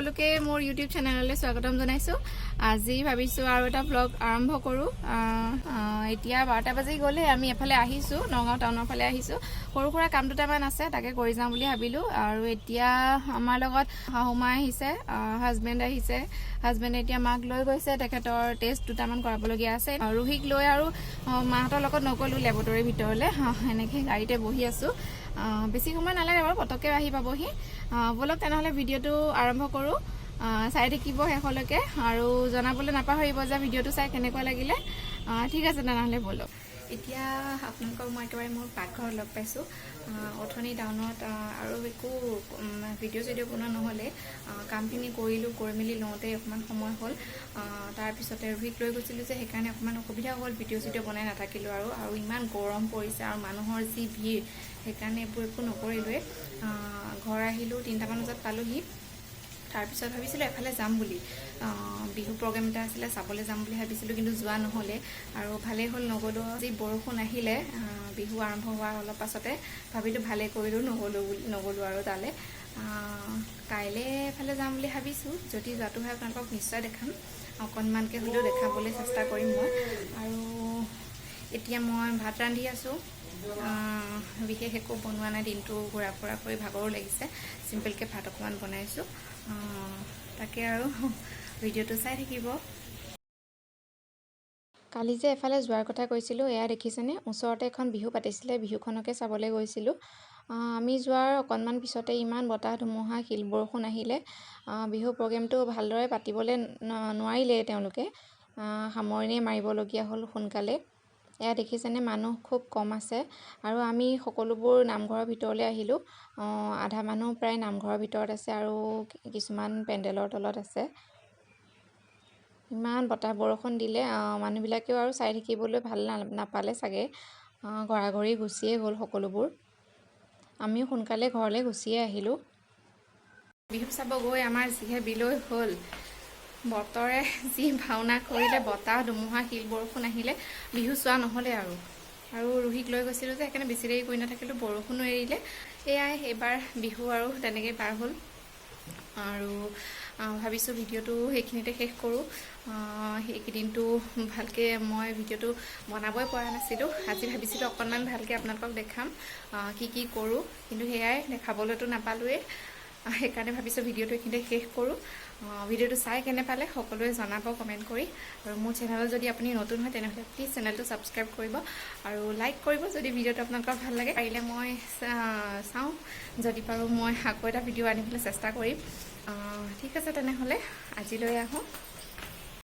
সকলোকে মোৰ ইউটিউব চেনেললৈ স্বাগতম জনাইছো। আজি ভাবিছো আৰু এটা ব্লগ আৰম্ভ কৰো। এতিয়া 12টা বাজি গ'লে আমি এফালে আহিছো, নগাঁও টাউনৰ ফালে আহিছো। সৰু সুৰা কাম দুটামান আছে, তাকে কৰি যাম বুলি ভাবিলো। আৰু এতিয়া আমাৰ লগত শাহুমা আহিছে, হাজবেণ্ড আহিছে। হাজবেণ্ডে এতিয়া মাক লৈ গৈছে, তেখেতৰ টেষ্ট দুটামান কৰাবলগীয়া আছে। ৰোহিক লৈ আৰু মাহঁতৰ লগত নগ'লো লেবৰেটৰীৰ ভিতৰলৈ, এনেকৈ গাড়ীতে বহি আছো। বেছি সময় নালাগে বাৰু, পটককৈ আহি পাবহি। বলক তেনেহ'লে ভিডিঅ'টো আৰম্ভ কৰোঁ। চাই থাকিব শেষলৈকে আৰু জনাবলৈ নাপাহৰিব যে ভিডিঅ'টো চাই কেনেকুৱা লাগিলে। ঠিক আছে তেনেহ'লে বলক। এতিয়া আপোনালোকক মই একেবাৰে মোৰ পাকঘৰত লগ পাইছোঁ। অথনি টাউনত আৰু একো ভিডিঅ' চিডিঅ' বনোৱা নহ'লে, কামখিনি কৰিলোঁ, কৰি মেলি লওঁতে অকণমান সময় হ'ল। তাৰপিছতে ৰোহিত লৈ গৈছিলোঁ যে সেইকাৰণে অকণমান অসুবিধা হ'ল, ভিডিঅ' চিডিঅ' বনাই নাথাকিলোঁ। আৰু ইমান গৰম পৰিছে আৰু মানুহৰ যি ভিৰ, সেইকাৰণে এইবোৰ একো নকৰিলোৱে। ঘৰ আহিলোঁ, 3টামান বজাত পালোঁহি। তাৰপিছত ভাবিছিলোঁ এফালে যাম বুলি, বিহু প্ৰগ্ৰেম এটা আছিলে, চাবলৈ যাম বুলি ভাবিছিলোঁ, কিন্তু যোৱা নহ'লে। আৰু ভালেই হ'ল নগ'লোঁ। যি বৰষুণ আহিলে, বিহু আৰম্ভ হোৱাৰ অলপ পাছতে ভাবিলোঁ ভালেই কৰিলোঁ নগ'লোঁ আৰু তালৈ। কাইলৈ এফালে যাম বুলি ভাবিছোঁ। যদি যোৱাটো হয় আপোনালোকক নিশ্চয় দেখাম, অকণমানকৈ হ'লেও দেখাবলৈ চেষ্টা কৰিম মই। আৰু এতিয়া মই ভাত ৰান্ধি আছোঁ। বিশেষ একো বনোৱা নাই, দিনটো ঘূৰা ফুৰা কৰি ভাগৰো লাগিছে। চিম্পলকৈ ভাত অকণমান বনাইছোঁ। তাকে আৰু ভিডিঅ'টো চাই থাকিব। কালি যে এফালে যোৱাৰ কথা কৈছিলোঁ, এয়া দেখিছেনে, ওচৰতে এখন বিহু পাতিছিলে, বিহুখনকে চাবলৈ গৈছিলোঁ। আমি যোৱাৰ অকণমান পিছতে ইমান বতাহ ধুমুহা শিল বৰষুণ আহিলে। বিহু প্ৰগ্ৰেমটো ভালদৰে পাতিবলৈ নোৱাৰিলে তেওঁলোকে, সামৰণি মাৰিবলগীয়া হ'ল সোনকালে। এয়া দেখিছেনে, মানুহ খুব কম আছে। আৰু আমি সকলোবোৰ নামঘৰৰ ভিতৰলৈ আহিলোঁ। আধা মানুহ প্ৰায় নামঘৰৰ ভিতৰত আছে আৰু কিছুমান পেণ্ডেলৰ তলত আছে। ইমান বতাহ বৰষুণ দিলে, মানুহবিলাকেও আৰু চাই থাকিবলৈ ভাল নাপালে চাগে, ঘৰাঘৰি গুচিয়ে গ'ল সকলোবোৰ। আমিও সোনকালে ঘৰলৈ গুচিয়ে আহিলোঁ। বিহু চাব গৈ আমাৰ যিহে বিলৈ হ'ল, বতৰে যি ভাওনা কৰিলে, বতাহ ধুমুহা শিল বৰষুণ আহিলে, বিহু চোৱা নহ'লে আৰু ৰোহিক লৈ গৈছিলোঁ যে সেইকাৰণে বেছি দেৰি কৰি নাথাকিলোঁ, বৰষুণো এৰিলে। এয়াই এইবাৰ বিহু আৰু তেনেকৈ পাৰ হ'ল। আৰু ভাবিছোঁ ভিডিঅ'টো সেইখিনিতে শেষ কৰোঁ। সেইকেইদিনটো ভালকৈ মই ভিডিঅ'টো বনাবই পৰা নাছিলোঁ। আজি ভাবিছিলোঁ অকণমান ভালকৈ আপোনালোকক দেখাম কি কি কৰোঁ, কিন্তু সেয়াই দেখাবলৈতো নাপালোৱেই। সেইকাৰণে ভাবিছোঁ ভিডিঅ'টো এইখিনিতে শেষ কৰোঁ। ভিডিঅ'টো চাই কেনে পালে সকলোৱে জনাব কমেণ্ট কৰি। আৰু মোৰ চেনেলত যদি আপুনি নতুন হয় তেনেহ'লে প্লিজ চেনেলটো ছাবস্ক্ৰাইব কৰিব আৰু লাইক কৰিব যদি ভিডিঅ'টো আপোনালোকৰ ভাল লাগে। পাৰিলে মই চাওঁ, যদি পাৰোঁ মই আকৌ এটা ভিডিঅ' আনিবলৈ চেষ্টা কৰিম। ঠিক আছে তেনেহ'লে আজিলৈ আহোঁ।